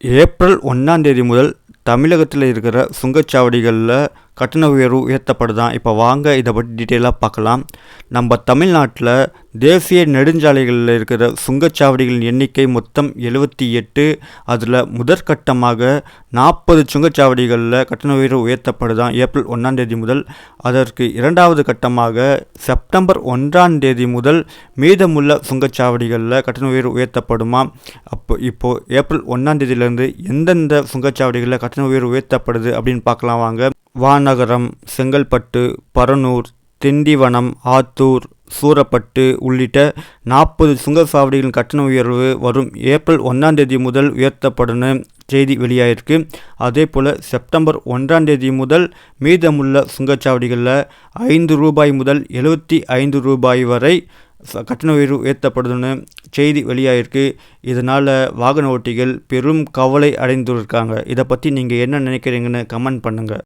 April 1ஆம் தேதி முதல் தமிழகத்தில் இருக்கிற சுங்கச்சாவடிகளில் கட்டண உயர்வு உயர்த்தப்படுதான். இப்போ வாங்க இதை பற்றி டீட்டெயிலாக பார்க்கலாம். நம்ம தமிழ்நாட்டில் தேசிய நெடுஞ்சாலைகளில் இருக்கிற சுங்கச்சாவடிகளின் எண்ணிக்கை மொத்தம் 78. அதில் முதற்கட்டமாக 40 சுங்கச்சாவடிகளில் கட்டண உயர்வு உயர்த்தப்படுதான் ஏப்ரல் 1ஆம் தேதி முதல். அதற்கு இரண்டாவது கட்டமாக செப்டம்பர் 1ஆம் தேதி முதல் மீதமுள்ள சுங்கச்சாவடிகளில் கட்டண உயர்வு உயர்த்தப்படுமா. இப்போ ஏப்ரல் 1ஆம் தேதியிலேருந்து எந்தெந்த சுங்கச்சாவடிகளில் கட்டண உயர்வு உயர்த்தப்படுது அப்படின்னு பார்க்கலாம் வாங்க. வானகரம், செங்கல்பட்டு, பரனூர், திண்டிவனம், ஆத்தூர், சூரப்பட்டு உள்ளிட்ட 40 சுங்கச்சாவடிகளின் கட்டண உயர்வு வரும் ஏப்ரல் 1ஆம் தேதி முதல் உயர்த்தப்படும் செய்தி வெளியாயிருக்கு. அதே போல் செப்டம்பர் 1ஆம் தேதி முதல் மீதமுள்ள சுங்கச்சாவடிகளில் ரூபாய் 5 முதல் ரூபாய் 75 வரை கட்டண உயர்வு உயர்த்தப்படுதுன்னு செய்தி வெளியாயிருக்கு. இதனால் வாகன ஓட்டிகள் பெரும் கவலை அடைந்துருக்காங்க. இதை பற்றி நீங்கள் என்ன நினைக்கிறீங்கன்னு கமெண்ட் பண்ணுங்கள்.